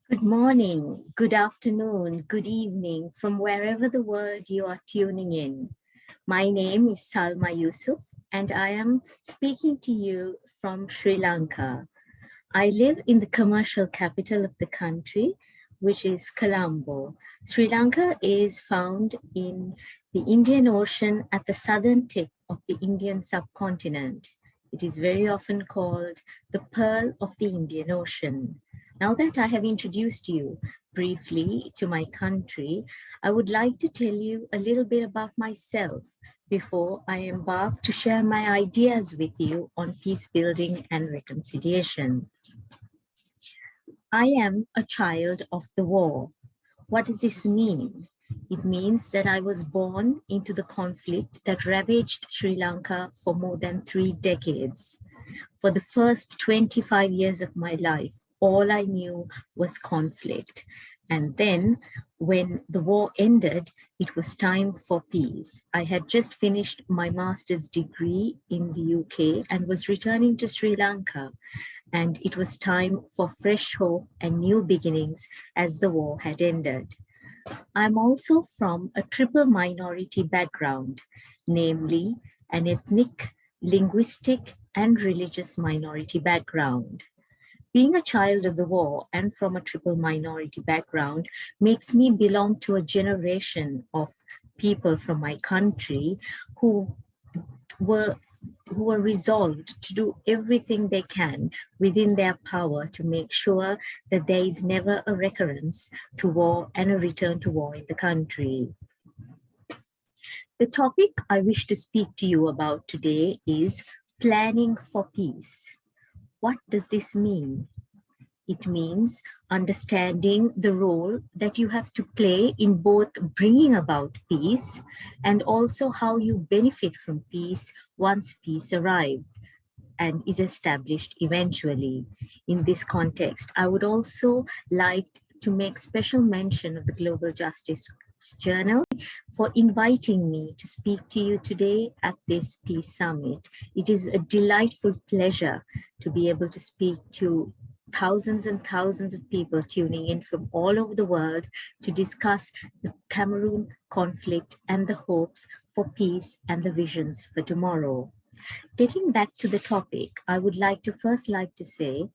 Good morning, good afternoon, good evening from wherever the world you are tuning in. My name is Salma Yusuf and I am speaking to you from Sri Lanka. I live in the commercial capital of the country, which is Colombo. Sri Lanka is found in the Indian Ocean at the southern tip of the Indian subcontinent. It is very often called the Pearl of the Indian Ocean. Now that I have introduced you briefly to my country, I would like to tell you a little bit about myself before I embark to share my ideas with you on peace building and reconciliation. I am a child of the war. What does this mean? It means that I was born into the conflict that ravaged Sri Lanka for more than 3 decades. For the first 25 years of my life, all I knew was conflict. And then when the war ended, it was time for peace. I had just finished my master's degree in the UK and was returning to Sri Lanka. And it was time for fresh hope and new beginnings as the war had ended. I'm also from a triple minority background, namely an ethnic, linguistic, and religious minority background. Being a child of the war and from a triple minority background makes me belong to a generation of people from my country who were who are resolved to do everything they can within their power to make sure that there is never a recurrence to war and a return to war in the country. The topic I wish to speak to you about today is planning for peace. What does this mean? It means understanding the role that you have to play in both bringing about peace and also how you benefit from peace once peace arrives and is established eventually. In this context, I would also like to make special mention of the Global Justice Journal for inviting me to speak to you today at this Peace Summit. It is a delightful pleasure to be able to speak to thousands and thousands of people tuning in from all over the world to discuss the Cameroon conflict and the hopes for peace and the visions for tomorrow. Getting back to the topic, I would like to say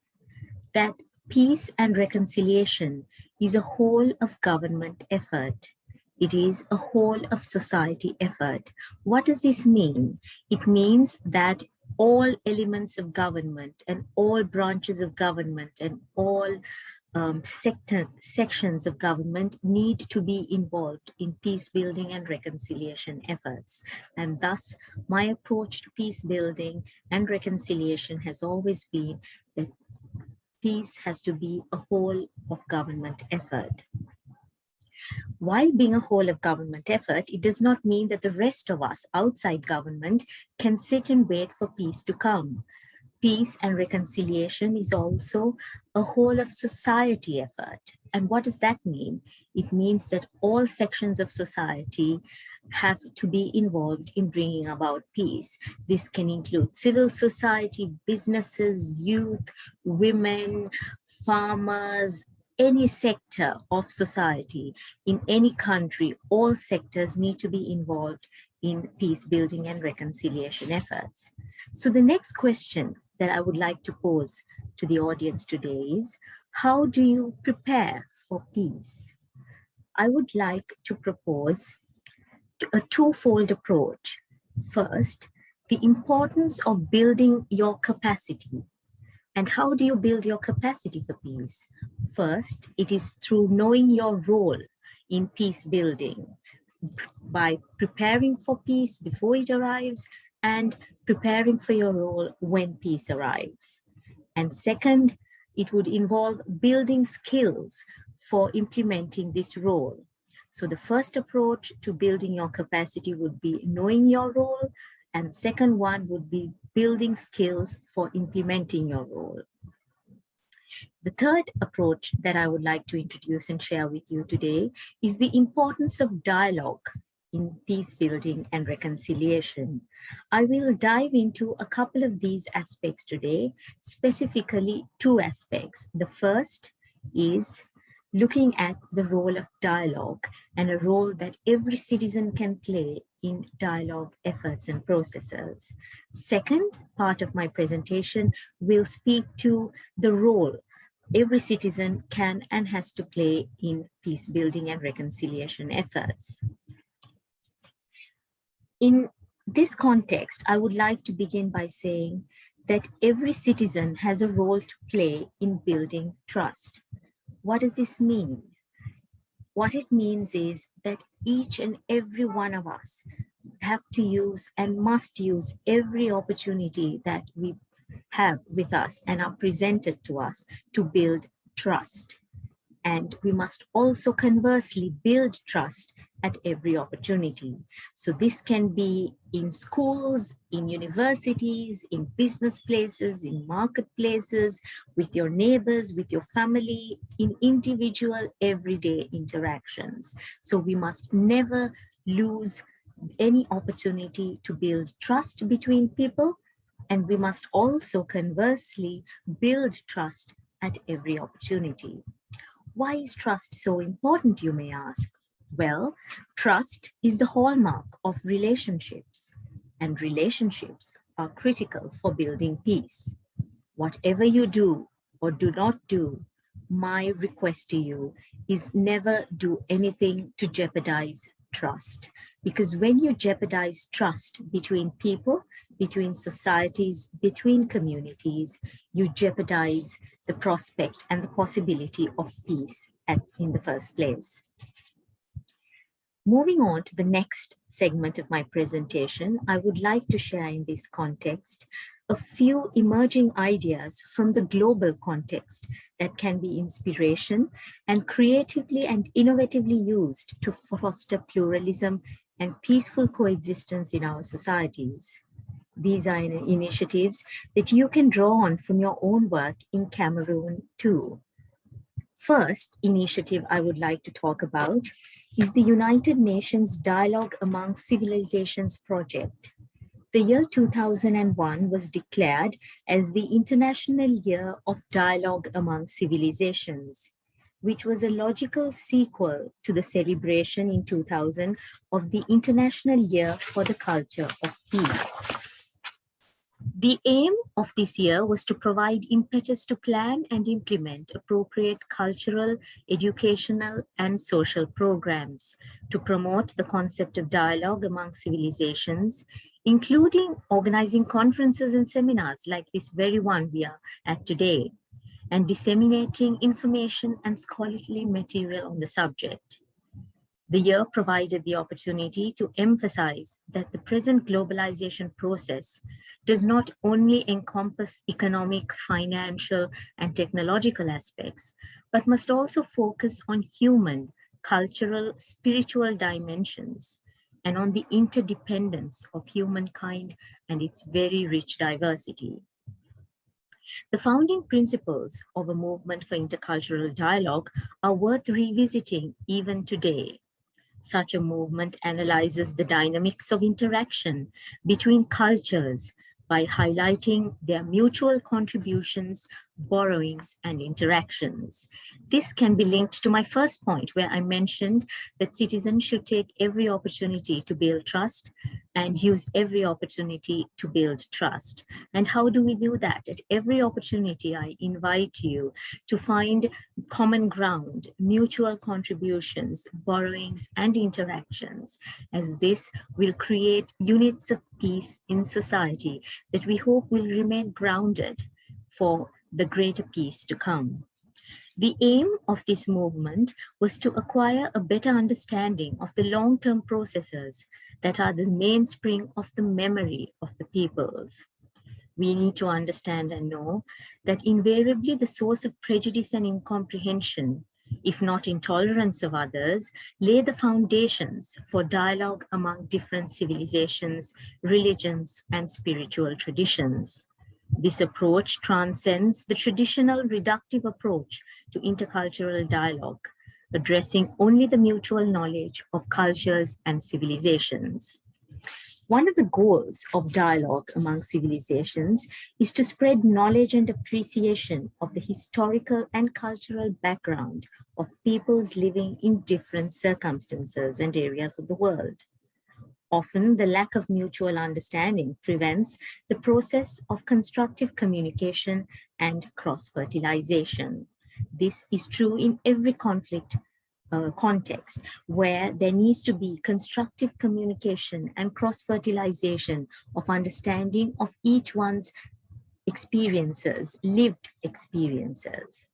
that peace and reconciliation is a whole of government effort. It is a whole of society effort. What does this mean? It means that all elements of government and all branches of government and all sections of government need to be involved in peace building and reconciliation efforts. And thus, my approach to peace building and reconciliation has always been that peace has to be a whole of government effort. While being a whole of government effort, it does not mean that the rest of us outside government can sit and wait for peace to come. Peace and reconciliation is also a whole of society effort. And what does that mean? It means that all sections of society have to be involved in bringing about peace. This can include civil society, businesses, youth, women, farmers, any sector of society in any country, all sectors need to be involved in peace building and reconciliation efforts. So the next question that I would like to pose to the audience today is, how do you prepare for peace? I would like to propose a twofold approach. First, the importance of building your capacity. And how do you build your capacity for peace? First, it is through knowing your role in peace building by preparing for peace before it arrives and preparing for your role when peace arrives. And second, it would involve building skills for implementing this role. So the first approach to building your capacity would be knowing your role, and the second one would be building skills for implementing your role. The third approach that I would like to introduce and share with you today is the importance of dialogue in peace building and reconciliation. I will dive into a couple of these aspects today, specifically two aspects. The first is looking at the role of dialogue and a role that every citizen can play in dialogue efforts and processes. Second part of my presentation will speak to the role every citizen can and has to play in peace building and reconciliation efforts. In this context, I would like to begin by saying that every citizen has a role to play in building trust. What does this mean? What it means is that each and every one of us have to use and must use every opportunity that we have with us and are presented to us to build trust. And we must also conversely build trust at every opportunity. So this can be in schools, in universities, in business places, in marketplaces, with your neighbors, with your family, in individual everyday interactions. So we must never lose any opportunity to build trust between people, and we must also conversely build trust at every opportunity. Why is trust so important, you may ask? Well, trust is the hallmark of relationships, and relationships are critical for building peace. Whatever you do or do not do, my request to you is never do anything to jeopardize trust. Because when you jeopardize trust between people, between societies, between communities, you jeopardize the prospect and the possibility of peace in the first place. Moving on to the next segment of my presentation, I would like to share in this context a few emerging ideas from the global context that can be inspiration and creatively and innovatively used to foster pluralism and peaceful coexistence in our societies. These are initiatives that you can draw on from your own work in Cameroon too. First initiative I would like to talk about is the United Nations Dialogue Among Civilizations project. The year 2001 was declared as the International Year of Dialogue Among Civilizations, which was a logical sequel to the celebration in 2000 of the International Year for the Culture of Peace. The aim of this year was to provide impetus to plan and implement appropriate cultural, educational, and social programs to promote the concept of dialogue among civilizations, including organizing conferences and seminars like this very one we are at today, and disseminating information and scholarly material on the subject. The year provided the opportunity to emphasize that the present globalization process does not only encompass economic, financial, and technological aspects, but must also focus on human, cultural, spiritual dimensions, and on the interdependence of humankind and its very rich diversity. The founding principles of a movement for intercultural dialogue are worth revisiting even today. Such a movement analyzes the dynamics of interaction between cultures by highlighting their mutual contributions, borrowings, and interactions. This can be linked to my first point, where I mentioned that citizens should take every opportunity to build trust and use every opportunity to build trust. And how do we do that? At every opportunity, I invite you to find common ground, mutual contributions, borrowings, and interactions, as this will create units of peace in society that we hope will remain grounded for the greater peace to come. The aim of this movement was to acquire a better understanding of the long-term processes that are the mainspring of the memory of the peoples. We need to understand and know that invariably the source of prejudice and incomprehension, if not intolerance of others, lay the foundations for dialogue among different civilizations, religions, and spiritual traditions. This approach transcends the traditional reductive approach to intercultural dialogue, addressing only the mutual knowledge of cultures and civilizations. One of the goals of dialogue among civilizations is to spread knowledge and appreciation of the historical and cultural background of peoples living in different circumstances and areas of the world. Often, the lack of mutual understanding prevents the process of constructive communication and cross-fertilization. This is true in every conflict context where there needs to be constructive communication and cross-fertilization of understanding of each one's experiences, lived experiences.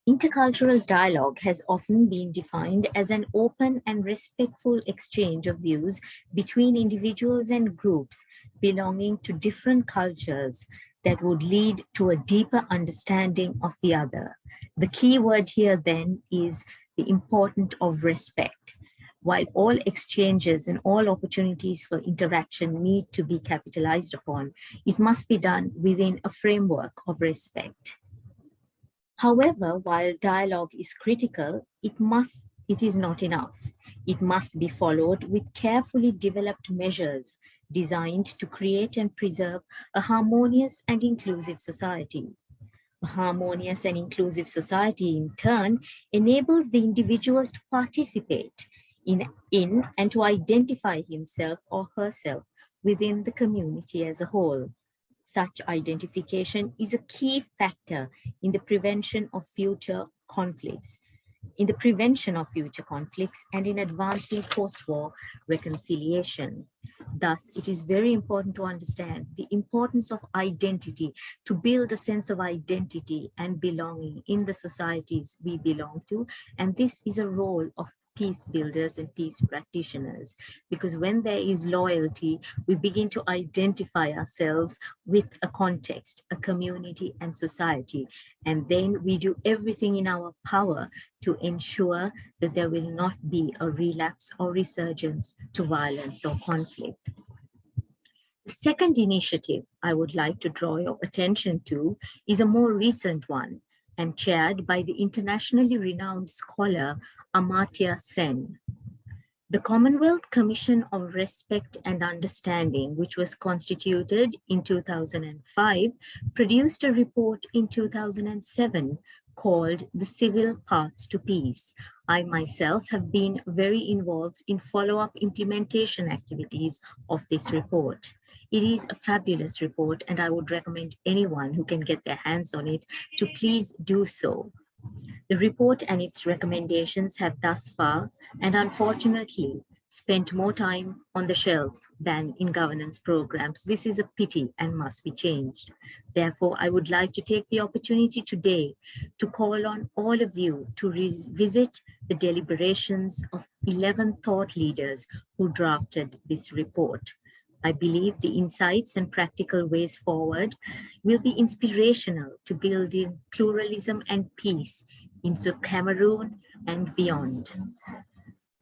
Intercultural dialogue has often been defined as an open and respectful exchange of views between individuals and groups belonging to different cultures that would lead to a deeper understanding of the other. The key word here then is the importance of respect. While all exchanges and all opportunities for interaction need to be capitalized upon, it must be done within a framework of respect. However, while dialogue is critical, it is not enough. It must be followed with carefully developed measures designed to create and preserve a harmonious and inclusive society. A harmonious and inclusive society, in turn, enables the individual to participate in and to identify himself or herself within the community as a whole. Such identification is a key factor in the prevention of future conflicts, and in advancing post-war reconciliation. Thus, it is very important to understand the importance of identity, to build a sense of identity and belonging in the societies we belong to. And this is a role of peace builders and peace practitioners, because when there is loyalty, we begin to identify ourselves with a context, a community and society. And then we do everything in our power to ensure that there will not be a relapse or resurgence to violence or conflict. The second initiative I would like to draw your attention to is a more recent one and chaired by the internationally renowned scholar Amartya Sen. The Commonwealth Commission of Respect and Understanding, which was constituted in 2005, produced a report in 2007 called The Civil Paths to Peace. I myself have been very involved in follow-up implementation activities of this report. It is a fabulous report, and I would recommend anyone who can get their hands on it to please do so. The report and its recommendations have thus far, and unfortunately, spent more time on the shelf than in governance programs. This is a pity and must be changed. Therefore, I would like to take the opportunity today to call on all of you to revisit the deliberations of 11 thought leaders who drafted this report. I believe the insights and practical ways forward will be inspirational to building pluralism and peace in Cameroon and beyond.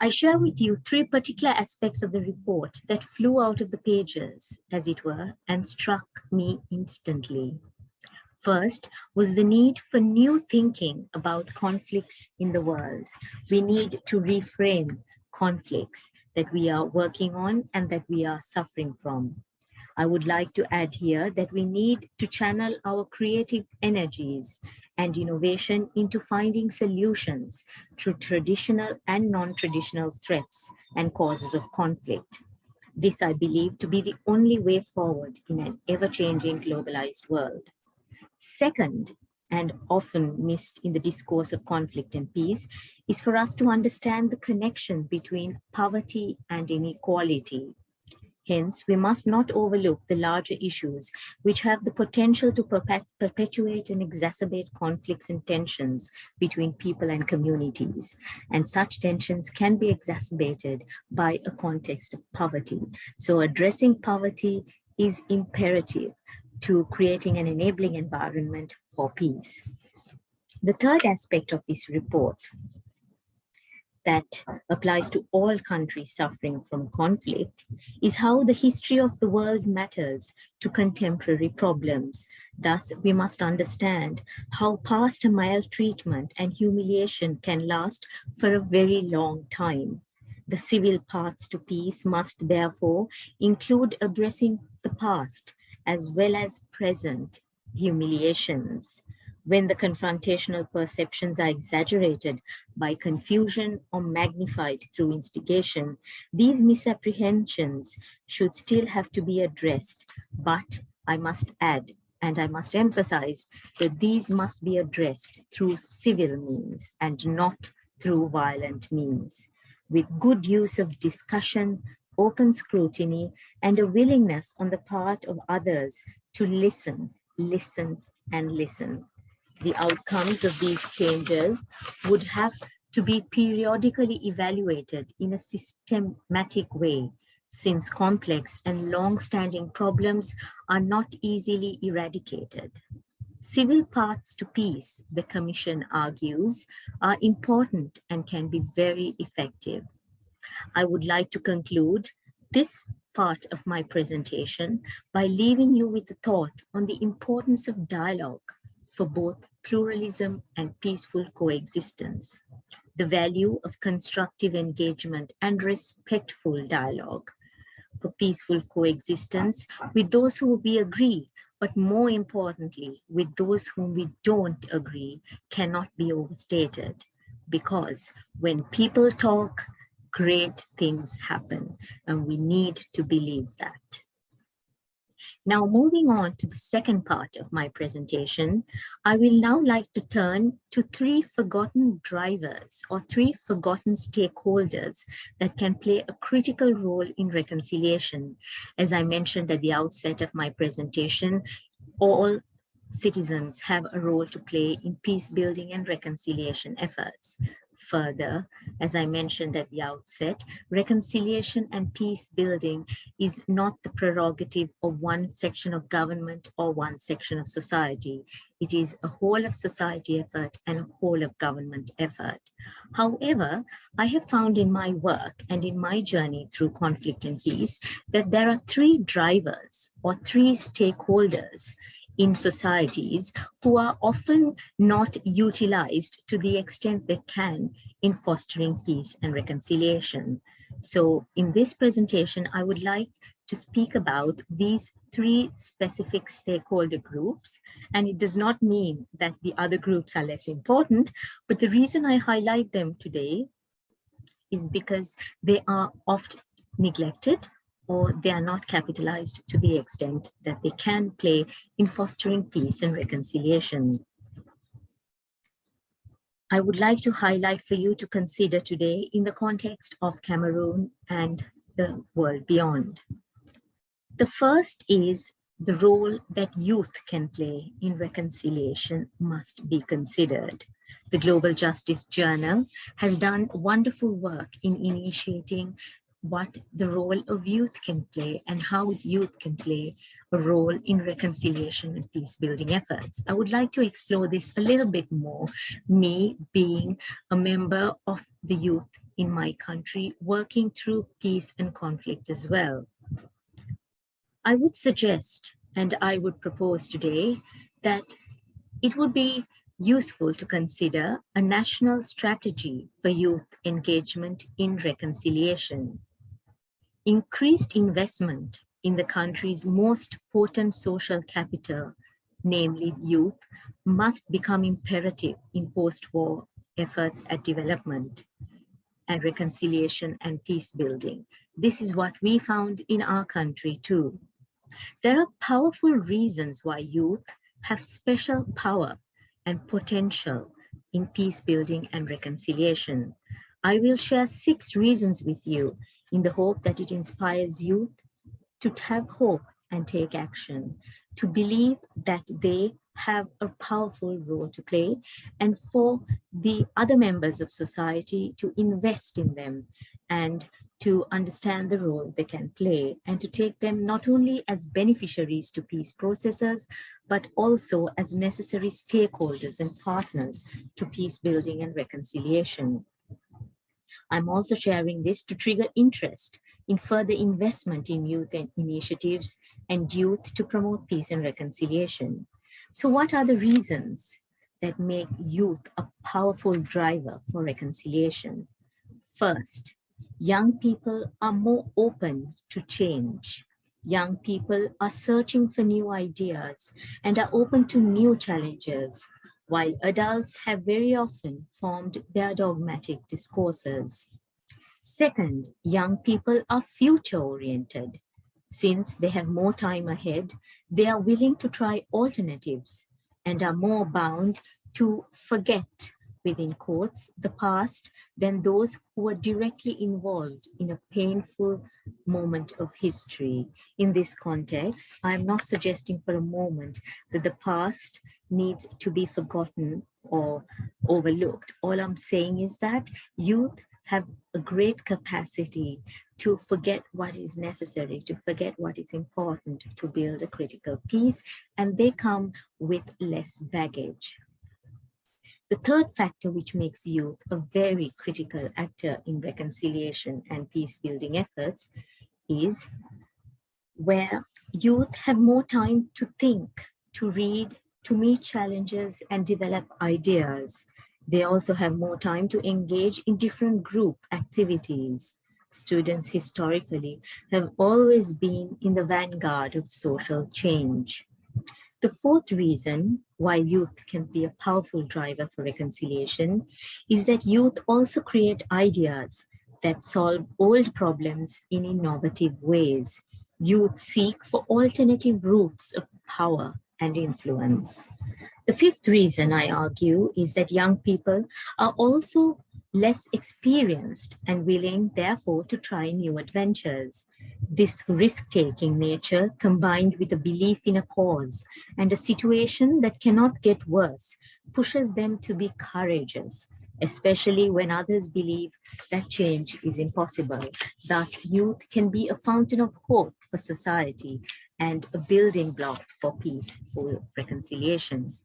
I share with you three particular aspects of the report that flew out of the pages, as it were, and struck me instantly. First was the need for new thinking about conflicts in the world. We need to reframe conflicts that we are working on and that we are suffering from. I would like to add here that we need to channel our creative energies and innovation into finding solutions to traditional and non-traditional threats and causes of conflict. This I believe to be the only way forward in an ever-changing globalized world. Second, and often missed in the discourse of conflict and peace, is for us to understand the connection between poverty and inequality. Hence, we must not overlook the larger issues which have the potential to perpetuate and exacerbate conflicts and tensions between people and communities. And such tensions can be exacerbated by a context of poverty. So addressing poverty is imperative to creating an enabling environment for peace. The third aspect of this report that applies to all countries suffering from conflict is how the history of the world matters to contemporary problems. Thus, we must understand how past maltreatment and humiliation can last for a very long time. The civil paths to peace must therefore include addressing the past as well as present humiliations. When the confrontational perceptions are exaggerated by confusion or magnified through instigation, these misapprehensions should still have to be addressed. But I must add, and I must emphasize, that these must be addressed through civil means and not through violent means, with good use of discussion, open scrutiny, and a willingness on the part of others to listen, listen, and listen. The outcomes of these changes would have to be periodically evaluated in a systematic way, since complex and long-standing problems are not easily eradicated. Civil paths to peace, the Commission argues, are important and can be very effective. I would like to conclude this part of my presentation by leaving you with a thought on the importance of dialogue for both pluralism and peaceful coexistence, the value of constructive engagement and respectful dialogue for peaceful coexistence with those who we agree, but more importantly, with those whom we don't agree, cannot be overstated. Because when people talk, great things happen, and we need to believe that. Now, moving on to the second part of my presentation, I will now like to turn to three forgotten drivers or three forgotten stakeholders that can play a critical role in reconciliation. As I mentioned at the outset of my presentation, all citizens have a role to play in peace building and reconciliation efforts. Further, as I mentioned at the outset, reconciliation and peace building is not the prerogative of one section of government or one section of society. It is a whole of society effort and a whole of government effort. However, I have found in my work and in my journey through conflict and peace that there are three drivers or three stakeholders in societies who are often not utilized to the extent they can in fostering peace and reconciliation. So in this presentation, I would like to speak about these three specific stakeholder groups. And it does not mean that the other groups are less important, but the reason I highlight them today is because they are oft neglected or they are not capitalized to the extent that they can play in fostering peace and reconciliation. I would like to highlight for you to consider today in the context of Cameroon and the world beyond. The first is the role that youth can play in reconciliation must be considered. The Global Justice Journal has done wonderful work in initiating what the role of youth can play and how youth can play a role in reconciliation and peace building efforts. I would like to explore this a little bit more, me being a member of the youth in my country, working through peace and conflict as well. I would suggest, and I would propose today, that it would be useful to consider a national strategy for youth engagement in reconciliation. Increased investment in the country's most potent social capital, namely youth, must become imperative in post-war efforts at development and reconciliation and peace building. This is what we found in our country too. There are powerful reasons why youth have special power and potential in peace building and reconciliation. I will share 6 reasons with you in the hope that it inspires youth to have hope and take action, to believe that they have a powerful role to play, and for the other members of society to invest in them and to understand the role they can play and to take them not only as beneficiaries to peace processes, but also as necessary stakeholders and partners to peace building and reconciliation. I'm also sharing this to trigger interest in further investment in youth and initiatives and youth to promote peace and reconciliation. So what are the reasons that make youth a powerful driver for reconciliation? First, Young people are more open to change. Young people are searching for new ideas and are open to new challenges, while adults have very often formed their dogmatic discourses. Second, young people are future oriented. Since they have more time ahead, they are willing to try alternatives and are more bound to forget, within quotes, the past than those who were directly involved in a painful moment of history. In this context, I am not suggesting for a moment that the past needs to be forgotten or overlooked. All I'm saying is that youth have a great capacity to forget what is necessary, to forget what is important to build a critical peace, and they come with less baggage. The third factor which makes youth a very critical actor in reconciliation and peace building efforts is where youth have more time to think, to read, to meet challenges and develop ideas. They also have more time to engage in different group activities. Students historically have always been in the vanguard of social change. The fourth reason why youth can be a powerful driver for reconciliation is that youth also create ideas that solve old problems in innovative ways. Youth seek for alternative routes of power and influence. The fifth reason I argue is that young people are also less experienced and willing, therefore, to try new adventures. This risk-taking nature, combined with a belief in a cause and a situation that cannot get worse, pushes them to be courageous, especially when others believe that change is impossible. Thus, youth can be a fountain of hope for society and a building block for peaceful reconciliation.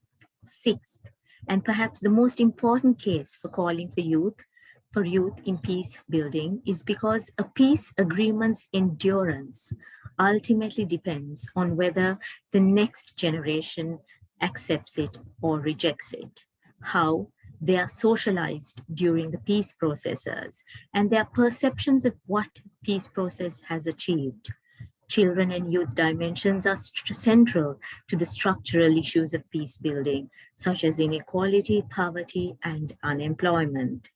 Sixth, and perhaps the most important case for calling for youth in peace building is because a peace agreement's endurance ultimately depends on whether the next generation accepts it or rejects it, how they are socialized during the peace processes, and their perceptions of what peace process has achieved. Children and youth dimensions are central to the structural issues of peace building, such as inequality, poverty, and unemployment.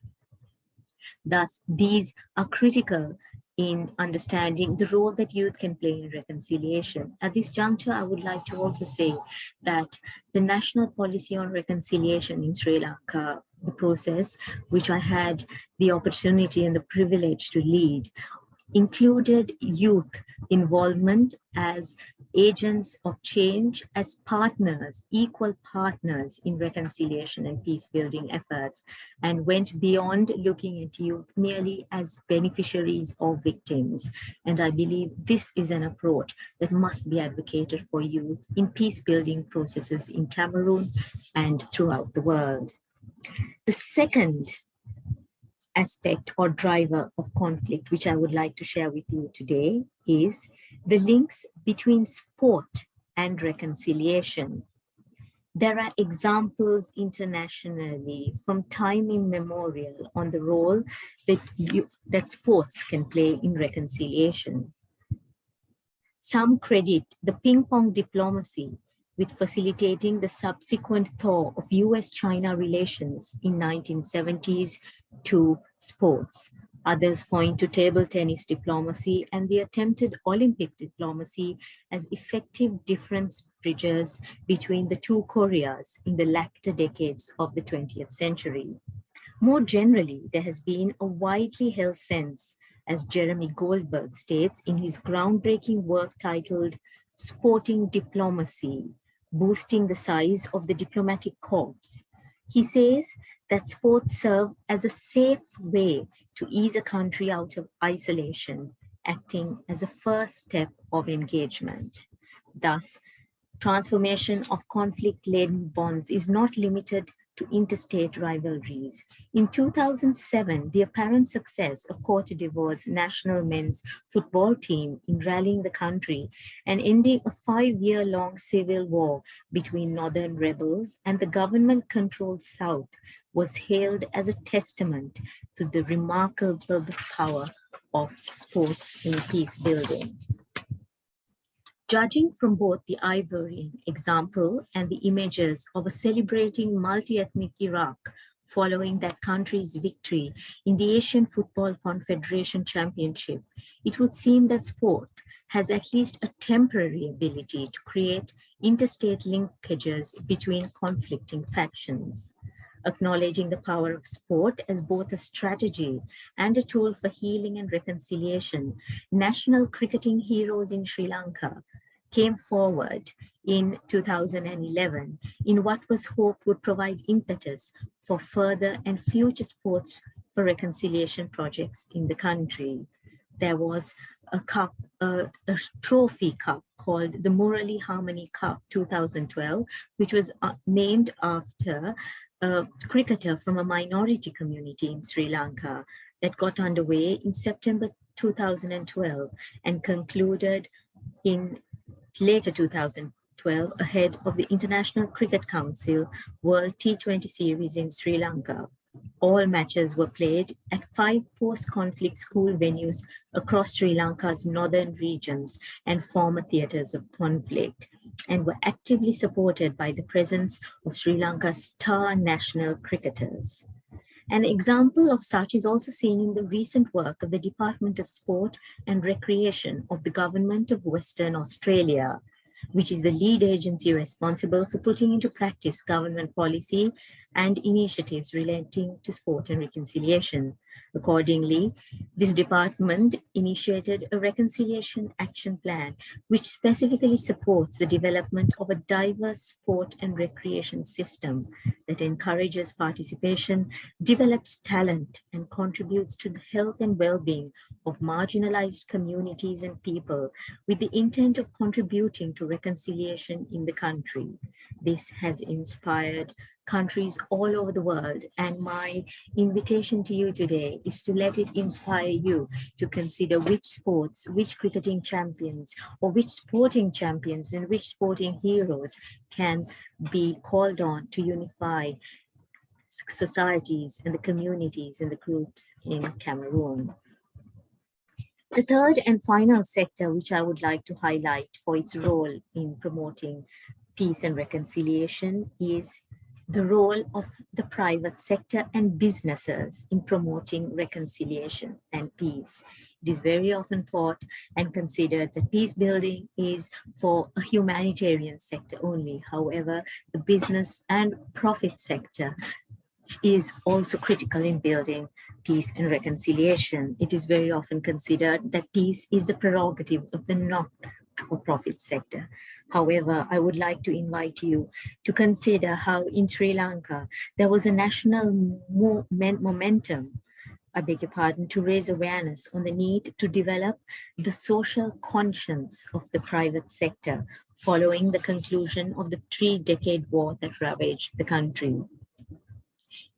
Thus, these are critical in understanding the role that youth can play in reconciliation. At this juncture, I would like to also say that the National Policy on Reconciliation in Sri Lanka, the process which I had the opportunity and the privilege to lead, included youth involvement as agents of change, as partners, equal partners in reconciliation and peace building efforts, and went beyond looking at youth merely as beneficiaries or victims. And I believe this is an approach that must be advocated for youth in peace building processes in Cameroon and throughout the world. The second aspect or driver of conflict, which I would like to share with you today, is the links between sport and reconciliation. There are examples internationally from time immemorial on the role that sports can play in reconciliation. Some credit the ping pong diplomacy with facilitating the subsequent thaw of US-China relations in 1970s to sports. Others point to table tennis diplomacy and the attempted Olympic diplomacy as effective difference bridges between the two Koreas in the latter decades of the 20th century. More generally, there has been a widely held sense, as Jeremy Goldberg states in his groundbreaking work titled Sporting Diplomacy, Boosting the Size of the Diplomatic Corps. He says that sports serve as a safe way to ease a country out of isolation, acting as a first step of engagement. Thus, transformation of conflict-laden bonds is not limited to interstate rivalries. In 2007, the apparent success of Cote d'Ivoire's national men's football team in rallying the country and ending a 5-year-long civil war between northern rebels and the government-controlled South was hailed as a testament to the remarkable power of sports in peace building. Judging from both the Ivorian example and the images of a celebrating multi-ethnic Iraq following that country's victory in the Asian Football Confederation Championship, it would seem that sport has at least a temporary ability to create interstate linkages between conflicting factions. Acknowledging the power of sport as both a strategy and a tool for healing and reconciliation, national cricketing heroes in Sri Lanka came forward in 2011 in what was hoped would provide impetus for further and future sports for reconciliation projects in the country. There was a trophy cup called the Murali Harmony Cup 2012, which was named after a cricketer from a minority community in Sri Lanka that got underway in September 2012 and concluded in later 2012 ahead of the International Cricket Council World T20 Series in Sri Lanka. All matches were played at 5 post-conflict school venues across Sri Lanka's northern regions and former theatres of conflict, and were actively supported by the presence of Sri Lanka's star national cricketers. An example of such is also seen in the recent work of the Department of Sport and Recreation of the Government of Western Australia, which is the lead agency responsible for putting into practice government policy and initiatives relating to sport and reconciliation. Accordingly, this department initiated a reconciliation action plan, which specifically supports the development of a diverse sport and recreation system that encourages participation, develops talent, and contributes to the health and well-being of marginalized communities and people with the intent of contributing to reconciliation in the country. This has inspired countries all over the world, and my invitation to you today is to let it inspire you to consider which sports, which cricketing champions, or which sporting champions and which sporting heroes can be called on to unify societies and the communities and the groups in Cameroon. The third and final sector which I would like to highlight for its role in promoting peace and reconciliation is the role of the private sector and businesses in promoting reconciliation and peace. It is very often thought and considered that peace building is for a humanitarian sector only. However, the business and profit sector is also critical in building peace and reconciliation. It is very often considered that peace is the prerogative of the not-for-profit sector. However, I would like to invite you to consider how in Sri Lanka, there was a national momentum, I beg your pardon, to raise awareness on the need to develop the social conscience of the private sector following the conclusion of the 3-decade war that ravaged the country.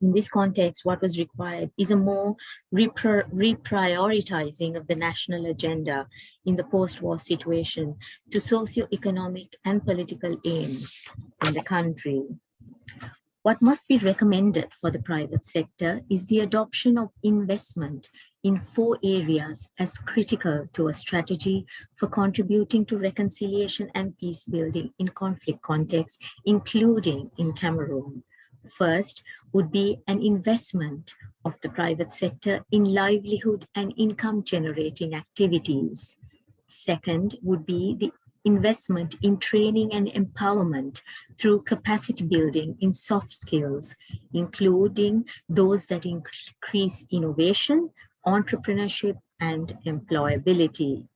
In this context, what was required is a more reprioritizing of the national agenda in the post-war situation to socio-economic and political aims in the country. What must be recommended for the private sector is the adoption of investment in 4 areas as critical to a strategy for contributing to reconciliation and peace building in conflict contexts, including in Cameroon. First would be an investment of the private sector in livelihood and income generating activities. Second would be the investment in training and empowerment through capacity building in soft skills, including those that increase innovation, entrepreneurship, and employability.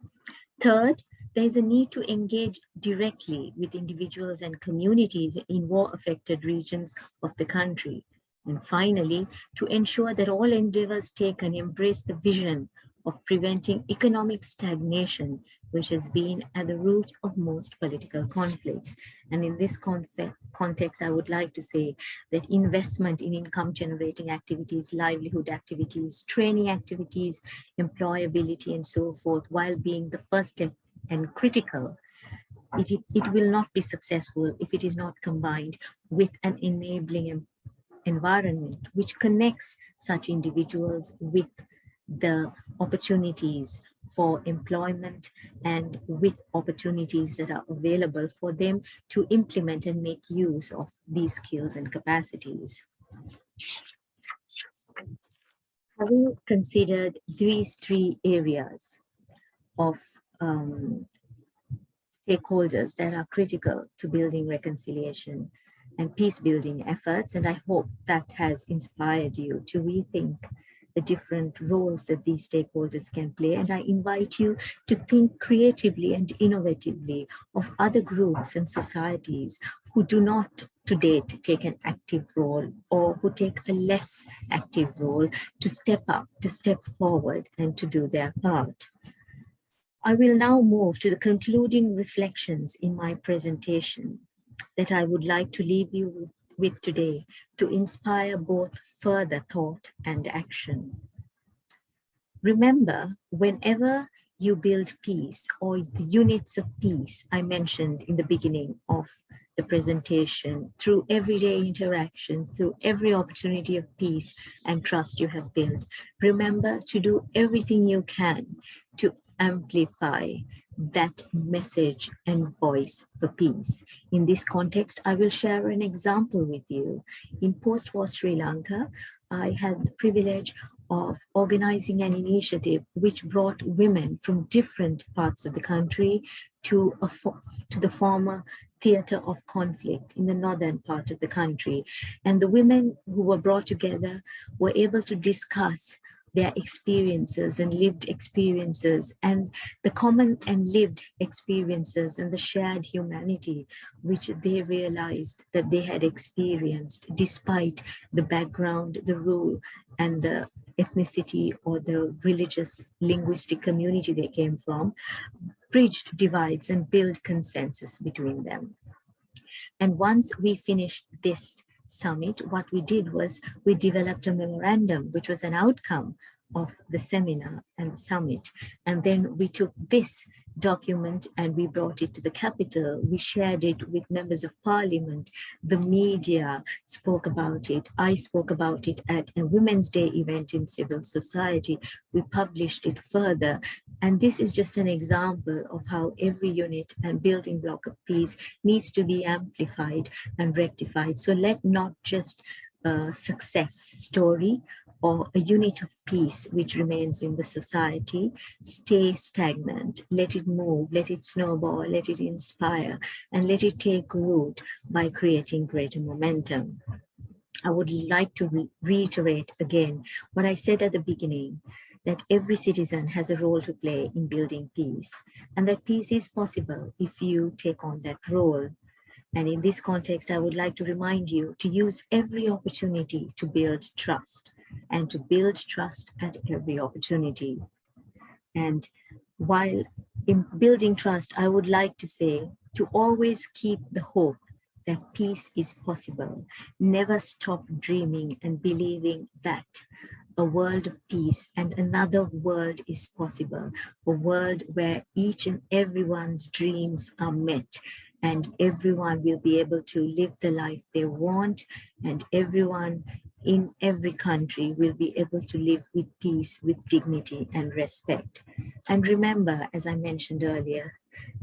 Third, there is a need to engage directly with individuals and communities in war-affected regions of the country. And finally, to ensure that all endeavors taken embrace the vision of preventing economic stagnation which has been at the root of most political conflicts. And in this context, I would like to say that investment in income generating activities, livelihood activities, training activities, employability, and so forth, while being the first step and critical, it will not be successful if it is not combined with an enabling environment which connects such individuals with the opportunities for employment and with opportunities that are available for them to implement and make use of these skills and capacities. Having considered these three areas of stakeholders that are critical to building reconciliation and peace building efforts, and I hope that has inspired you to rethink the different roles that these stakeholders can play. And I invite you to think creatively and innovatively of other groups and societies who do not to date take an active role, or who take a less active role, to step up, to step forward, and to do their part. I will now move to the concluding reflections in my presentation that I would like to leave you with today to inspire both further thought and action. Remember, whenever you build peace, or the units of peace I mentioned in the beginning of the presentation, through everyday interaction, through every opportunity of peace and trust you have built, remember to do everything you can to amplify that message and voice for peace. In this context, I will share an example with you. In post-war Sri Lanka, I had the privilege of organizing an initiative which brought women from different parts of the country to the former theater of conflict in the northern part of the country. And the women who were brought together were able to discuss their experiences and lived experiences, and the common and lived experiences and the shared humanity which they realized that they had experienced despite the background, the rule, and the ethnicity or the religious linguistic community they came from, bridged divides and built consensus between them. And once we finished this summit, what we did was we developed a memorandum, which was an outcome of the seminar and summit. And then we took this document and we brought it to the capital. We shared it with members of parliament. The media spoke about it. I spoke about it at a Women's Day event in civil society. We published it further. And this is just an example of how every unit and building block of peace needs to be amplified and rectified. So let not just a success story or a unit of peace which remains in the society stay stagnant. Let it move, let it snowball, let it inspire, and let it take root by creating greater momentum. I would like to reiterate again what I said at the beginning, that every citizen has a role to play in building peace, and that peace is possible if you take on that role. And in this context, I would like to remind you to use every opportunity to build trust, and to build trust at every opportunity. And while in building trust, I would like to say to always keep the hope that peace is possible. Never stop dreaming and believing that a world of peace and another world is possible, a world where each and everyone's dreams are met, and everyone will be able to live the life they want, and everyone in every country will be able to live with peace, with dignity and respect. And remember, as I mentioned earlier,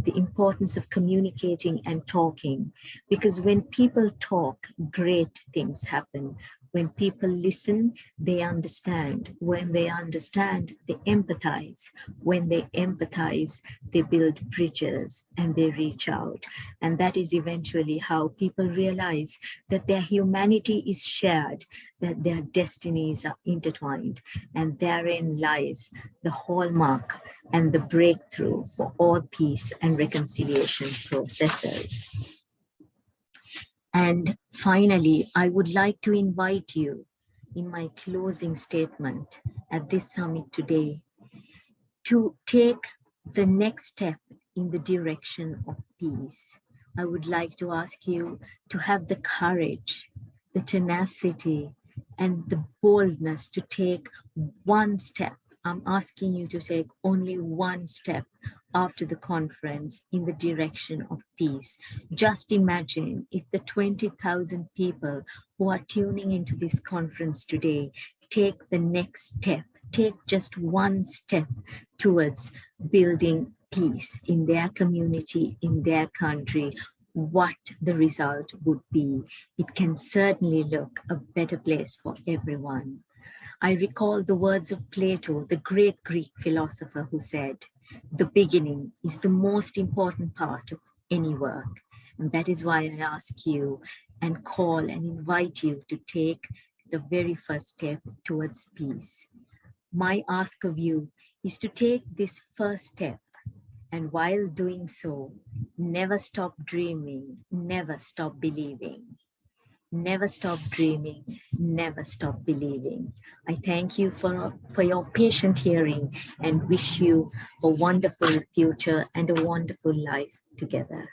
the importance of communicating and talking, because when people talk, great things happen. When people listen, they understand. When they understand, they empathize. When they empathize, they build bridges and they reach out. And that is eventually how people realize that their humanity is shared, that their destinies are intertwined. And therein lies the hallmark and the breakthrough for all peace and reconciliation processes. And finally, I would like to invite you in my closing statement at this summit today to take the next step in the direction of peace. I would like to ask you to have the courage, the tenacity, and the boldness to take one step. I'm asking you to take only one step after the conference in the direction of peace. Just imagine if the 20,000 people who are tuning into this conference today take the next step, take just one step towards building peace in their community, in their country, what the result would be. It can certainly look a better place for everyone. I recall the words of Plato, the great Greek philosopher, who said, "The beginning is the most important part of any work." And that is why I ask you and call and invite you to take the very first step towards peace. My ask of you is to take this first step, and while doing so, never stop dreaming, never stop believing. Never stop dreaming, never stop believing. I thank you for your patient hearing and wish you a wonderful future and a wonderful life together.